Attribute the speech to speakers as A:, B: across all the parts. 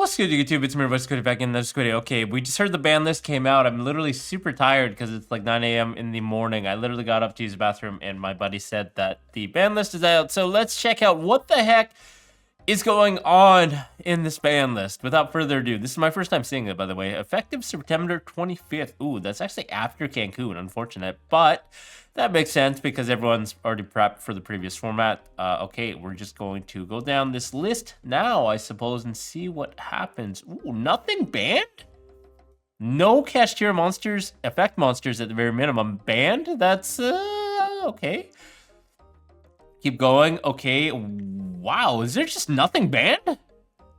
A: What's good, YouTube? It's me, Squiddy, back in the Squiddy. Okay, we just heard the ban list came out. I'm literally super tired because it's like 9 a.m. in the morning. I literally got up to use the bathroom and my buddy said that the ban list is out. So let's check out what the heck is going on in this ban list. Without further ado, this is my first time seeing it, by the way. Effective September 25th. Ooh, that's actually after Cancun. Unfortunate, but that makes sense because everyone's already prepped for the previous format. Okay, we're just going to go down this list now, I suppose, and see what happens. Ooh, nothing banned? No cash tier monsters, effect monsters at the very minimum banned? That's, okay. Keep going. Okay, wow, is there just nothing banned?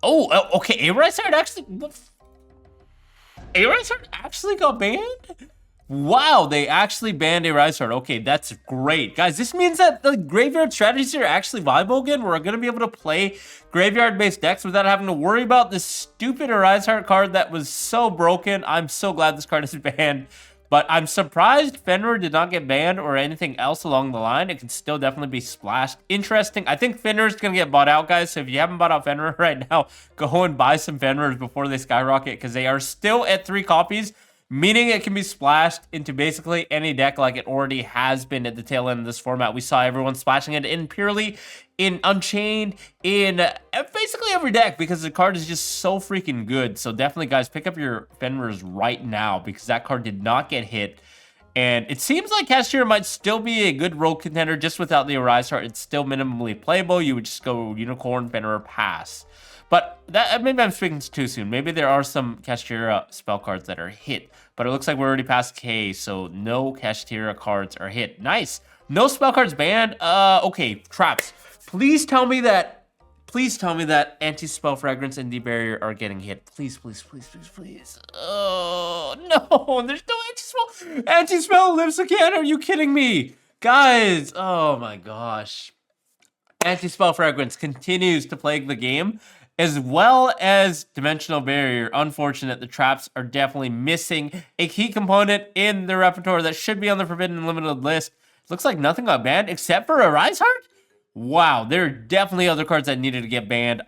A: Oh, okay, A-Risard actually got banned? Wow, they actually banned A-Risard. Okay, that's great. Guys, this means that the graveyard strategies are actually viable again. We're going to be able to play graveyard-based decks without having to worry about this stupid A-Risard card that was so broken. I'm so glad this card is banned. But I'm surprised Fenrir did not get banned or anything else along the line. It can still definitely be splashed. Interesting. I think Fenrir's going to get bought out, guys. So if you haven't bought out Fenrir right now, go and buy some Fenrirs before they skyrocket because they are still at 3 copies. Meaning it can be splashed into basically any deck like it already has been at the tail end of this format. We saw everyone splashing it in Purely, in Unchained, in basically every deck because the card is just so freaking good. So definitely, guys, pick up your Fenrirs right now because that card did not get hit. And it seems like Cashier might still be a good rogue contender just without the Arise Heart. It's still minimally playable. You would just go Unicorn, Fenrir, pass. But that maybe I'm speaking too soon. Maybe there are some Kashtira spell cards that are hit. But it looks like we're already past K, so no Kashtira cards are hit. Nice. No spell cards banned. Okay, traps. Please tell me that anti-spell fragrance and debarrier are getting hit. Please, please, please, please, please. Oh no, there's no anti-spell. Anti-spell lives again. Are you kidding me? Guys, oh my gosh. Anti-spell fragrance continues to plague the game, as well as Dimensional Barrier. Unfortunate, the traps are definitely missing a key component in the repertoire that should be on the Forbidden and Limited list. Looks like nothing got banned except for a Rise Heart? Wow, there are definitely other cards that needed to get banned.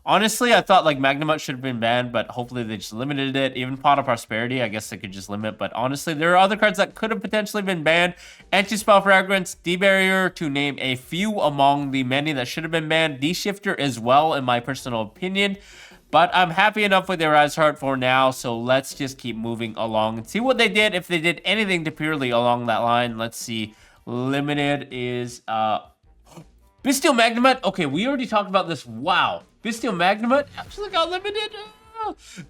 A: Honestly, I thought like Magnemite should have been banned, but hopefully they just limited it. Even Pot of Prosperity, I guess they could just limit. But honestly, there are other cards that could have potentially been banned. Anti-Spell Fragrance, D-Barrier, to name a few among the many that should have been banned. D-Shifter as well, in my personal opinion. But I'm happy enough with their Rise Heart for now, so let's just keep moving along and see what they did, if they did anything to Purely along that line. Let's see. Limited is... Bestial Magnemite. Okay, we already talked about this. Wow. Bestial Magnemite actually got limited.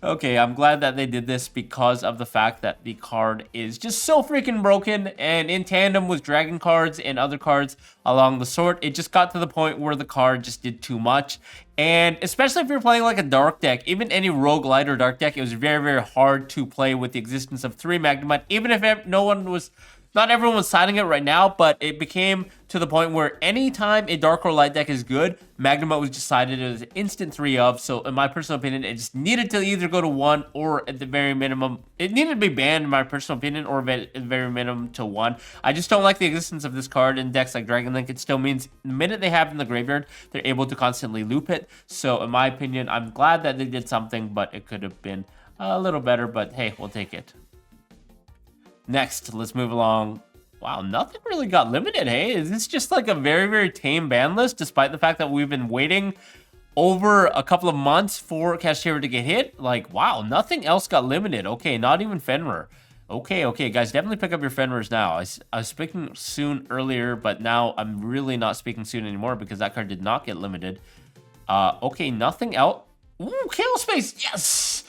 A: Okay, I'm glad that they did this because of the fact that the card is just so freaking broken, and in tandem with Dragon cards and other cards along the sort, it just got to the point where the card just did too much. And especially if you're playing like a dark deck, even any rogue light or dark deck, it was very, very hard to play with the existence of 3 Magnemite, even if not everyone was signing it right now, but it became to the point where anytime a dark or light deck is good, Magnemite was decided as an instant 3 of. So in my personal opinion, it just needed to either go to 1 or at the very minimum, it needed to be banned in my personal opinion, or at the very minimum to 1. I just don't like the existence of this card in decks like Dragon Link. It still means the minute they have it in the graveyard, they're able to constantly loop it. So in my opinion, I'm glad that they did something, but it could have been a little better, but hey, we'll take it. Next, let's move along. Wow, nothing really got limited, hey? Is this just like a very, very tame ban list, despite the fact that we've been waiting over a couple of months for Kashtira to get hit? Like, wow, nothing else got limited. Okay, not even Fenrir. Okay, guys, definitely pick up your Fenrirs now. I was speaking soon earlier, but now I'm really not speaking soon anymore because that card did not get limited. Okay, nothing else. Ooh, Chaos Space, yes!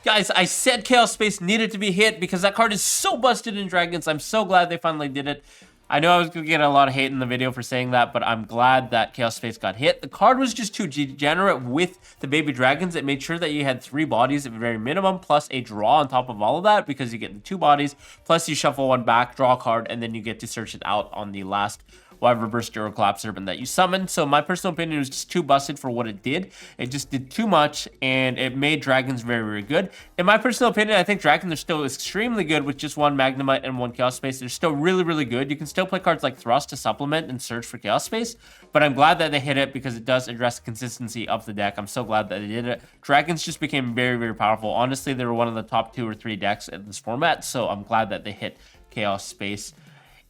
A: Guys, I said Chaos Space needed to be hit because that card is so busted in Dragons. I'm so glad they finally did it. I know I was going to get a lot of hate in the video for saying that, but I'm glad that Chaos Space got hit. The card was just too degenerate with the baby dragons. It made sure that you had 3 bodies at the very minimum, plus a draw on top of all of that, because you get the 2 bodies, plus you shuffle 1 back, draw a card, and then you get to search it out on the last will have reverse Gyro Collapse Serpent that you summoned. So my personal opinion, it was just too busted for what it did. It just did too much, and it made dragons very, very good. In my personal opinion, I think dragons are still extremely good with just one Magnemite and one Chaos Space. They're still really, really good. You can still play cards like Thrust to supplement and search for Chaos Space, but I'm glad that they hit it because it does address the consistency of the deck. I'm so glad that they did it. Dragons just became very, very powerful. Honestly, they were one of the top 2 or 3 decks in this format, so I'm glad that they hit Chaos Space.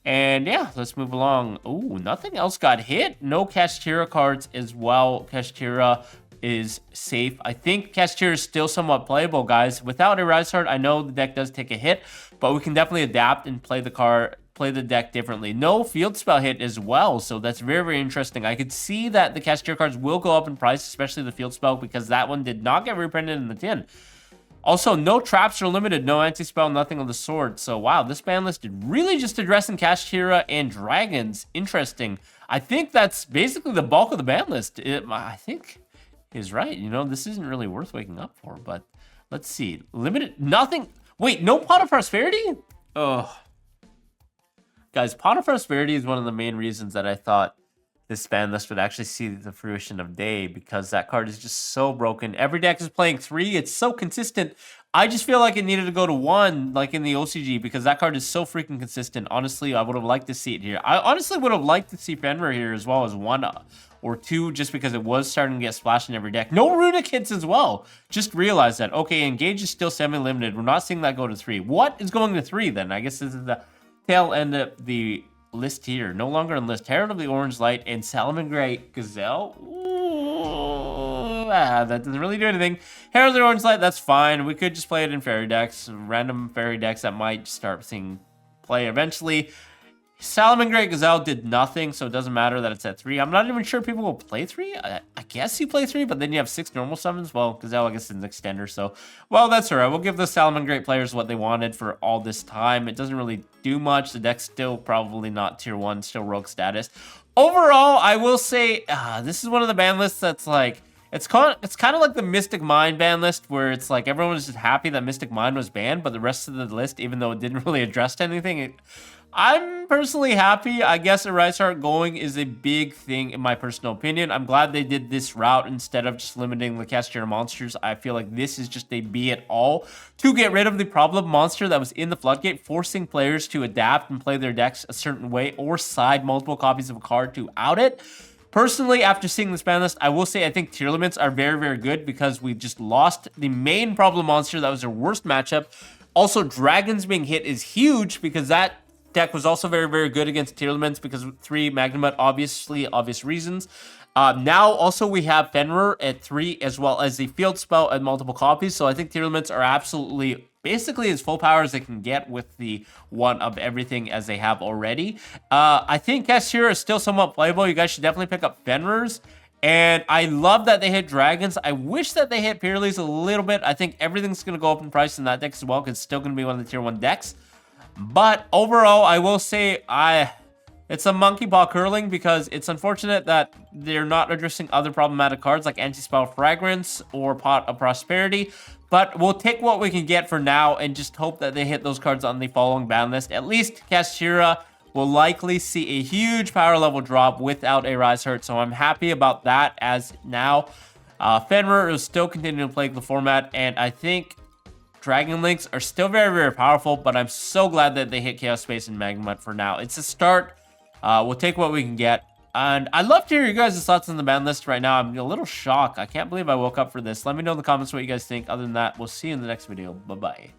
A: And yeah, let's move along. Oh, nothing else got hit. No Kashtira cards as well. Kashtira is safe. I think Kashtira is still somewhat playable, guys. Without a Rise Heart, I know the deck does take a hit, but we can definitely adapt and play the deck differently. No field spell hit as well, so that's very, very interesting. I could see that the Kashtira cards will go up in price, especially the field spell, because that one did not get reprinted in the tin. Also, no traps are limited, no anti-spell, nothing on the sword. So, wow, this ban list is really just addressing Kashtira and dragons. Interesting. I think that's basically the bulk of the ban list. I think is right. You know, this isn't really worth waking up for, but let's see. Limited, nothing. Wait, no Pot of Prosperity? Oh. Guys, Pot of Prosperity is one of the main reasons that I thought this ban list would actually see the fruition of day, because that card is just so broken. Every deck is playing 3. It's so consistent. I just feel like it needed to go to 1, like in the OCG, because that card is so freaking consistent. Honestly, I would have liked to see it here. I honestly would have liked to see Fenrir here as well as 1 or 2, just because it was starting to get splashed in every deck. No runic hits as well. Just realize that. Okay, Engage is still semi-limited. We're not seeing that go to 3. What is going to 3 then? I guess this is the tail end of the list here. No longer on list. Herald of the Orange Light and Salamangreat Gazelle. Ooh, that doesn't really do anything. Herald of the Orange Light, that's fine. We could just play it in fairy decks, random fairy decks that might start seeing play eventually. Salamangreat Gazelle did nothing, so it doesn't matter that it's at 3. I'm not even sure people will play 3. I guess you play 3, but then you have 6 normal summons. Well, Gazelle, I guess, is an extender, so... Well, that's alright. We'll give the Salamangreat players what they wanted for all this time. It doesn't really do much. The deck's still probably not tier 1, still rogue status. Overall, I will say, this is one of the ban lists that's like... It's kind of like the Mystic Mine ban list, where it's like everyone was just happy that Mystic Mine was banned, but the rest of the list, even though it didn't really address anything... I'm personally happy. I guess a Rise Heart going is a big thing in my personal opinion. I'm glad they did this route instead of just limiting the Kashtira monsters. I feel like this is just a be it all to get rid of the problem monster that was in the floodgate, forcing players to adapt and play their decks a certain way or side multiple copies of a card to out it. Personally, after seeing this ban list, I will say I think tier limits are very, very good because we just lost the main problem monster that was their worst matchup. Also, dragons being hit is huge because that deck was also very, very good against tier limits because 3 Magnemite, obviously, obvious reasons. Now, also, we have Fenrir at 3 as well as the field spell at multiple copies. So I think tier limits are absolutely basically as full power as they can get with the one of everything as they have already. I think Kashtira is still somewhat playable. You guys should definitely pick up Fenrir's. And I love that they hit dragons. I wish that they hit Pureleys a little bit. I think everything's going to go up in price in that deck as well because it's still going to be one of the tier 1 decks. But overall, I will say it's a monkey paw curling because it's unfortunate that they're not addressing other problematic cards like Anti-Spell Fragrance or Pot of Prosperity. But we'll take what we can get for now and just hope that they hit those cards on the following ban list. At least Kashtira will likely see a huge power level drop without a Rise Heart. So I'm happy about that as now. Fenrir is still continuing to play the format, and I think Dragon Links are still very, very powerful, but I'm so glad that they hit Chaos Space and Magnemite for now. It's a start. We'll take what we can get. And I'd love to hear you guys' thoughts on the ban list right now. I'm a little shocked. I can't believe I woke up for this. Let me know in the comments what you guys think. Other than that, we'll see you in the next video. Bye-bye.